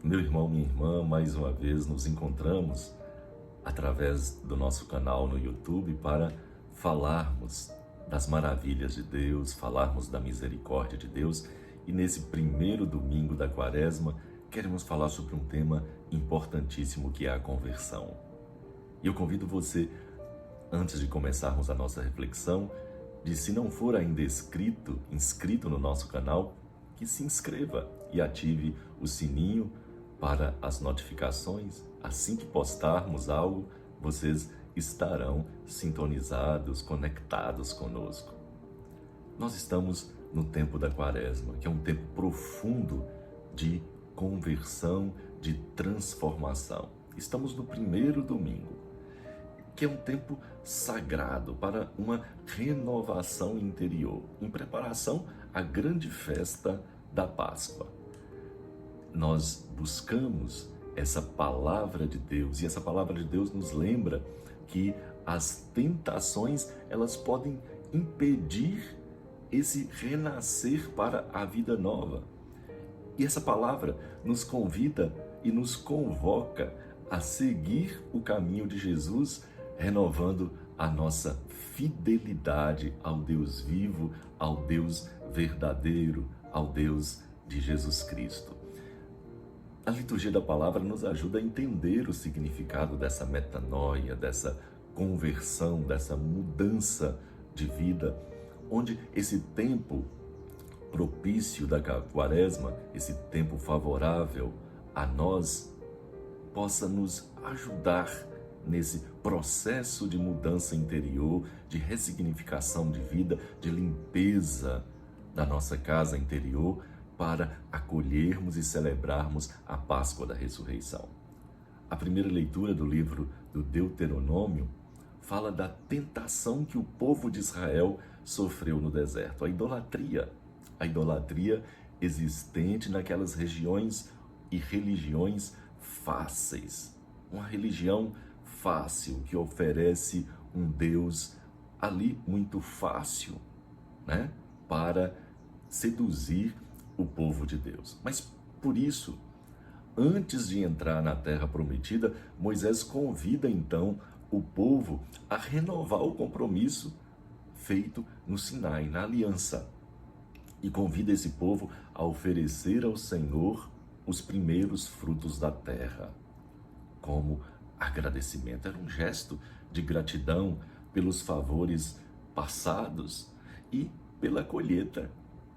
Meu irmão, minha irmã, mais uma vez nos encontramos através do nosso canal no YouTube para falarmos das maravilhas de Deus, falarmos da misericórdia de Deus. E nesse primeiro domingo da Quaresma, queremos falar sobre um tema importantíssimo que é a conversão. E eu convido você, antes de começarmos a nossa reflexão, de, se não for ainda inscrito no nosso canal, que se inscreva e ative o sininho para as notificações. Assim que postarmos algo, vocês estarão sintonizados, conectados conosco. Nós estamos no tempo da Quaresma, que é um tempo profundo de conversão, de transformação. Estamos no primeiro domingo, que é um tempo sagrado para uma renovação interior, em preparação à grande festa da Páscoa. Nós buscamos essa palavra de Deus, e essa palavra de Deus nos lembra que as tentações, elas podem impedir esse renascer para a vida nova. E essa palavra nos convida e nos convoca a seguir o caminho de Jesus, renovando a nossa fidelidade ao Deus vivo, ao Deus verdadeiro, ao Deus de Jesus Cristo. A liturgia da palavra nos ajuda a entender o significado dessa metanoia, dessa conversão, dessa mudança de vida, onde esse tempo propício da Quaresma, esse tempo favorável a nós, possa nos ajudar nesse processo de mudança interior, de ressignificação de vida, de limpeza da nossa casa interior, para acolhermos e celebrarmos a Páscoa da Ressurreição. A primeira leitura do livro do Deuteronômio fala da tentação que o povo de Israel sofreu no deserto, a idolatria existente naquelas regiões e religiões fáceis, uma religião fácil que oferece um Deus ali muito fácil, para seduzir o povo de Deus. Mas por isso, antes de entrar na terra prometida, Moisés convida então o povo a renovar o compromisso feito no Sinai, na aliança, e convida esse povo a oferecer ao Senhor os primeiros frutos da terra, como agradecimento. Era um gesto de gratidão pelos favores passados e pela colheita.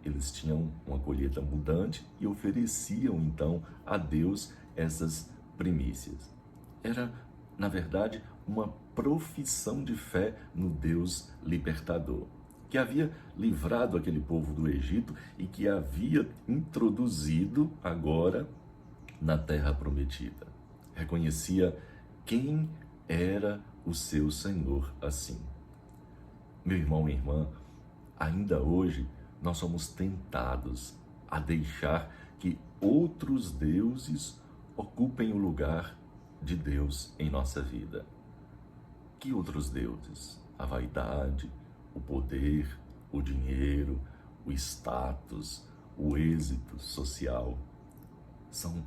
Eles tinham uma colheita abundante e ofereciam então a Deus essas primícias. Era, na verdade, uma profissão de fé no Deus libertador, que havia livrado aquele povo do Egito e que havia introduzido agora na terra prometida. Reconhecia quem era o seu Senhor assim. Meu irmão, minha irmã, ainda hoje nós somos tentados a deixar que outros deuses ocupem o lugar de Deus em nossa vida. Que outros deuses? A vaidade, o poder, o dinheiro, o status, o êxito social. São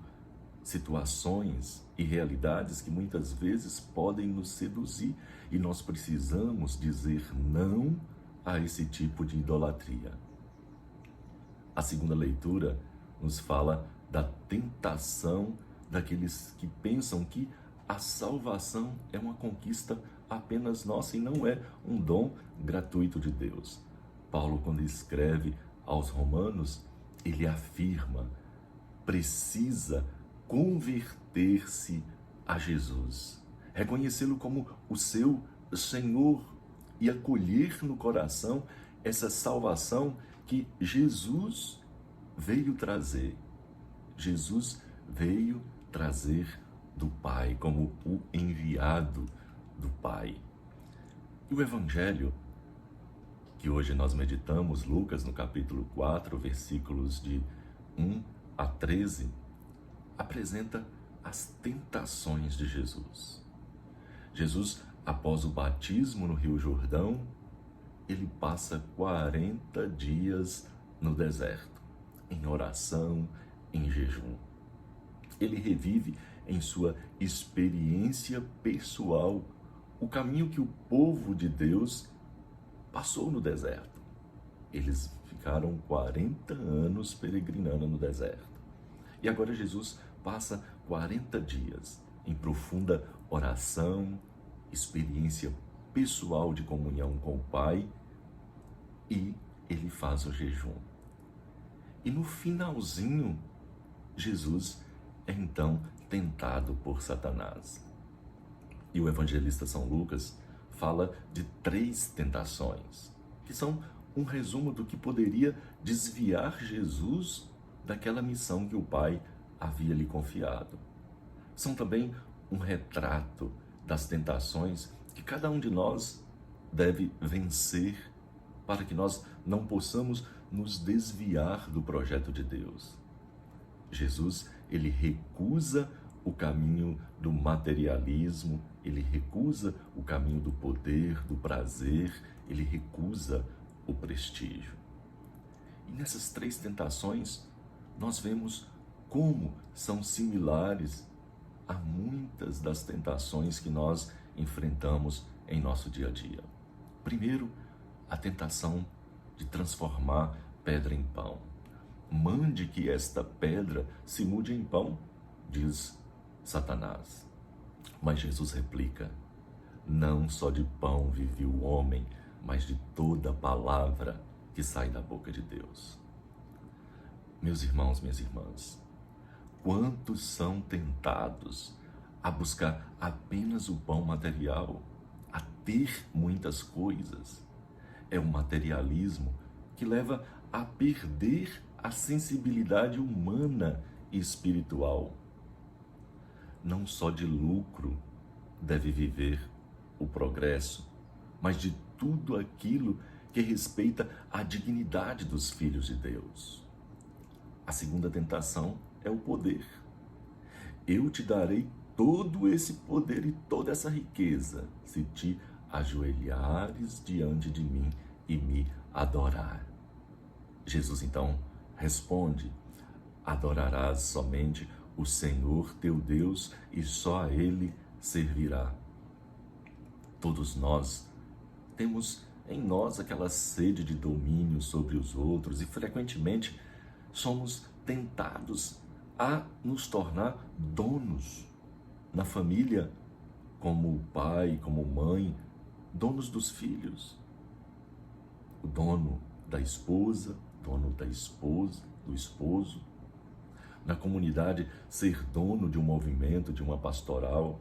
situações e realidades que muitas vezes podem nos seduzir, e nós precisamos dizer não a esse tipo de idolatria. A segunda leitura nos fala da tentação daqueles que pensam que a salvação é uma conquista apenas nossa e não é um dom gratuito de Deus. Paulo, quando escreve aos Romanos, ele afirma: precisa converter-se a Jesus, reconhecê-lo como o seu Senhor e acolher no coração essa salvação que Jesus veio trazer. Jesus veio trazer do Pai, como o enviado do Pai. E o Evangelho que hoje nós meditamos, Lucas, no capítulo 4, versículos de 1 a 13, apresenta as tentações de Jesus. Jesus, após o batismo no Rio Jordão, ele passa 40 dias no deserto, em oração, em jejum. ele revive em sua experiência pessoal o caminho que o povo de Deus passou no deserto. Eles ficaram 40 anos peregrinando no deserto. E agora Jesus passa 40 dias em profunda oração, experiência pessoal de comunhão com o Pai, e ele faz o jejum. E no finalzinho, Jesus é então tentado por Satanás. E o evangelista São Lucas fala de 3 tentações, que são um resumo do que poderia desviar Jesus daquela missão que o Pai havia lhe confiado. São também um retrato das tentações que cada um de nós deve vencer para que nós não possamos nos desviar do projeto de Deus. Jesus, ele recusa o caminho do materialismo, ele recusa o caminho do poder, do prazer, ele recusa o prestígio. E nessas 3 tentações, nós vemos como são similares a muitas das tentações que nós enfrentamos em nosso dia a dia. Primeiro, a tentação de transformar pedra em pão. Mande que esta pedra se mude em pão, diz Satanás. Mas Jesus replica: não só de pão vive o homem, mas de toda palavra que sai da boca de Deus. Meus irmãos, minhas irmãs, quantos são tentados a buscar apenas o pão material, a ter muitas coisas? É o materialismo que leva a perder a sensibilidade humana e espiritual. Não só de lucro deve viver o progresso, mas de tudo aquilo que respeita a dignidade dos filhos de Deus. A segunda tentação é o poder. Eu te darei todo esse poder e toda essa riqueza se te ajoelhares diante de mim e me adorar. Jesus então responde: adorarás somente o Senhor teu Deus e só a Ele servirá. Todos nós temos em nós aquela sede de domínio sobre os outros e frequentemente somos tentados a nos tornar donos na família, como pai, como mãe, donos dos filhos, o dono da esposa, dono da esposa, do esposo, na comunidade ser dono de um movimento, de uma pastoral,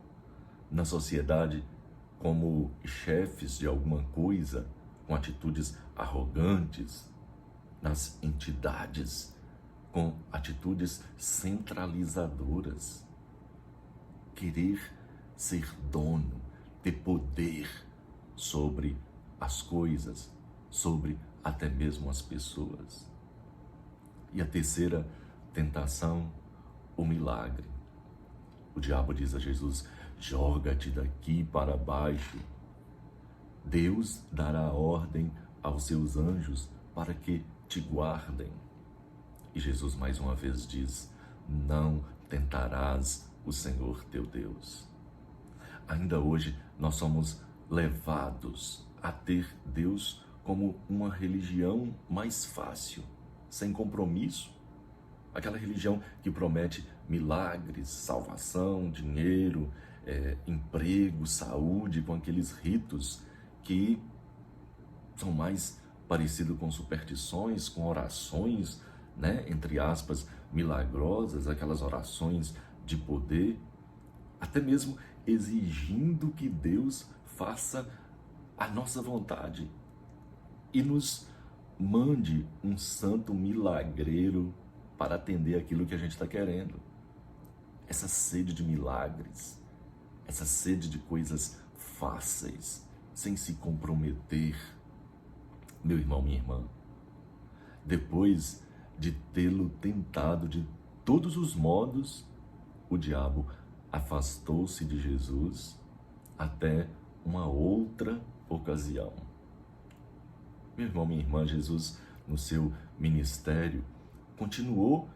na sociedade como chefes de alguma coisa, com atitudes arrogantes, nas entidades com atitudes centralizadoras, querer ser dono, ter poder sobre as coisas, sobre até mesmo as pessoas. E a terceira tentação, o milagre. O diabo diz a Jesus: joga-te daqui para baixo. Deus dará ordem aos seus anjos para que te guardem. E Jesus mais uma vez diz: não tentarás o Senhor teu Deus. Ainda hoje nós somos levados a ter Deus como uma religião mais fácil, sem compromisso. Aquela religião que promete milagres, salvação, dinheiro, emprego, saúde, com aqueles ritos que são mais parecidos com superstições, com orações, entre aspas, milagrosas, aquelas orações de poder, até mesmo exigindo que Deus faça a nossa vontade e nos mande um santo milagreiro para atender aquilo que a gente está querendo. Essa sede de milagres, essa sede de coisas fáceis, sem se comprometer. Meu irmão, minha irmã, depois de tê-lo tentado de todos os modos, o diabo afastou-se de Jesus até uma outra ocasião. Meu irmão, minha irmã, Jesus, no seu ministério, continuou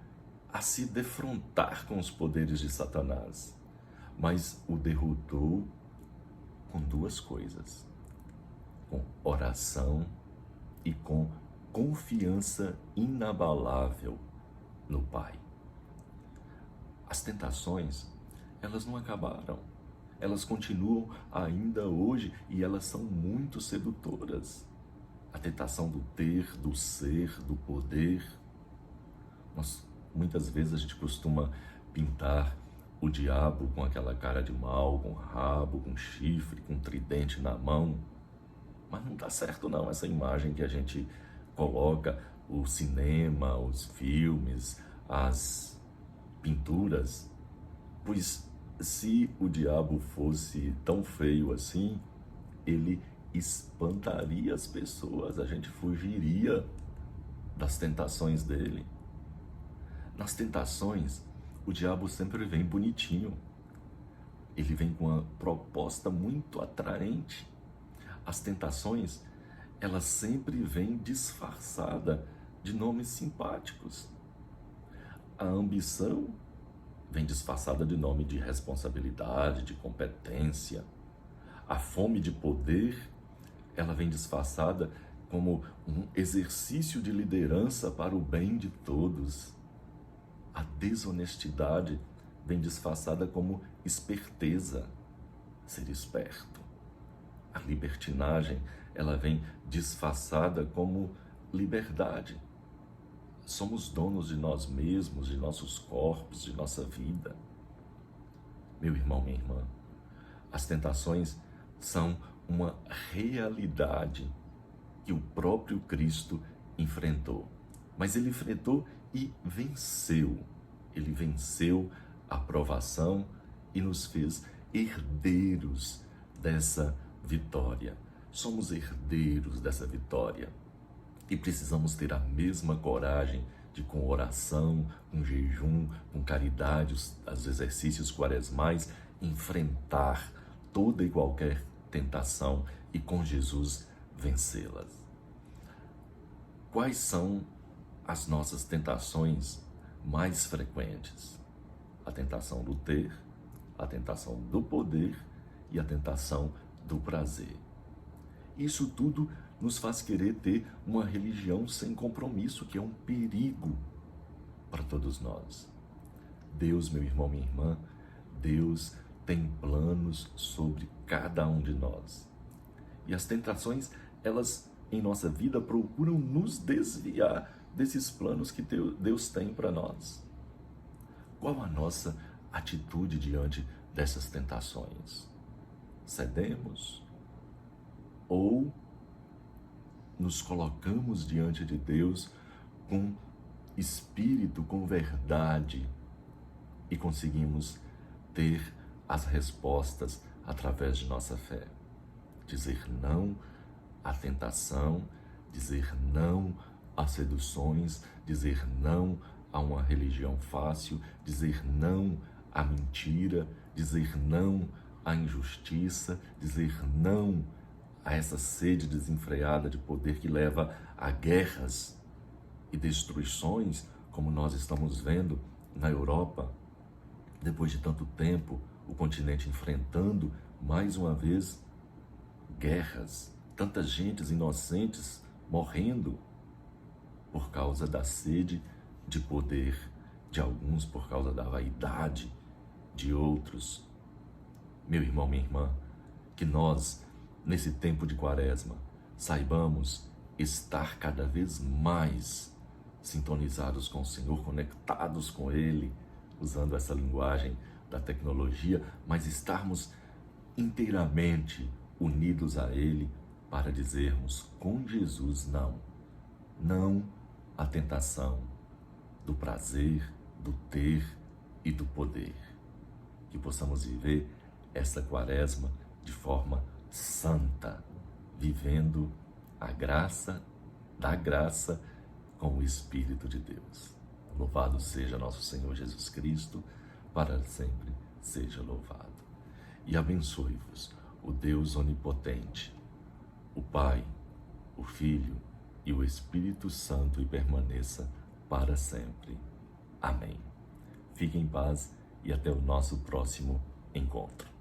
a se defrontar com os poderes de Satanás, mas o derrotou com duas coisas: com oração e com confiança inabalável no Pai. As tentações, elas não acabaram. Elas continuam ainda hoje e elas são muito sedutoras. A tentação do ter, do ser, do poder. Muitas vezes a gente costuma pintar o diabo com aquela cara de mal, com rabo, com chifre, com tridente na mão. Mas não está certo não, essa imagem que a gente coloca, o cinema, os filmes, as pinturas. Pois se o diabo fosse tão feio assim, ele espantaria as pessoas, a gente fugiria das tentações dele. Nas tentações, o diabo sempre vem bonitinho. Ele vem com uma proposta muito atraente. As tentações, elas sempre vêm disfarçada de nomes simpáticos. A ambição vem disfarçada de nome de responsabilidade, de competência. A fome de poder, ela vem disfarçada como um exercício de liderança para o bem de todos. A desonestidade vem disfarçada como esperteza, ser esperto. A libertinagem, ela vem disfarçada como liberdade. Somos donos de nós mesmos, de nossos corpos, de nossa vida. Meu irmão, minha irmã, as tentações são uma realidade que o próprio Cristo enfrentou. Mas ele enfrentou e venceu. Ele venceu a provação e nos fez herdeiros dessa vitória. Somos herdeiros dessa vitória. E precisamos ter a mesma coragem de, com oração, com jejum, com caridade, os exercícios quaresmais, enfrentar toda e qualquer tentação e com Jesus vencê-las. Quais são as nossas tentações mais frequentes? A tentação do ter, a tentação do poder e a tentação do prazer. Isso tudo nos faz querer ter uma religião sem compromisso, que é um perigo para todos nós. Deus, meu irmão, minha irmã, Deus tem planos sobre cada um de nós. E as tentações, elas em nossa vida procuram nos desviar desses planos que Deus tem para nós. Qual a nossa atitude diante dessas tentações? Cedemos? Ou nos colocamos diante de Deus com espírito, com verdade e conseguimos ter as respostas através de nossa fé? Dizer não à tentação, dizer não às seduções, dizer não a uma religião fácil, dizer não à mentira, dizer não à injustiça, dizer não a essa sede desenfreada de poder que leva a guerras e destruições, como nós estamos vendo na Europa, depois de tanto tempo, o continente enfrentando mais uma vez guerras, tantas gentes inocentes morrendo por causa da sede de poder de alguns, por causa da vaidade de outros. Meu irmão, minha irmã, que nós, nesse tempo de Quaresma, saibamos estar cada vez mais sintonizados com o Senhor, conectados com Ele, usando essa linguagem da tecnologia, mas estarmos inteiramente unidos a Ele para dizermos com Jesus não. Não à tentação do prazer, do ter e do poder. Que possamos viver essa Quaresma de forma santa, vivendo a graça da graça com o Espírito de Deus. Louvado seja nosso Senhor Jesus Cristo, para sempre seja louvado. E abençoe-vos o Deus onipotente, o Pai, o Filho e o Espírito Santo, e permaneça para sempre. Amém. Fique em paz e até o nosso próximo encontro.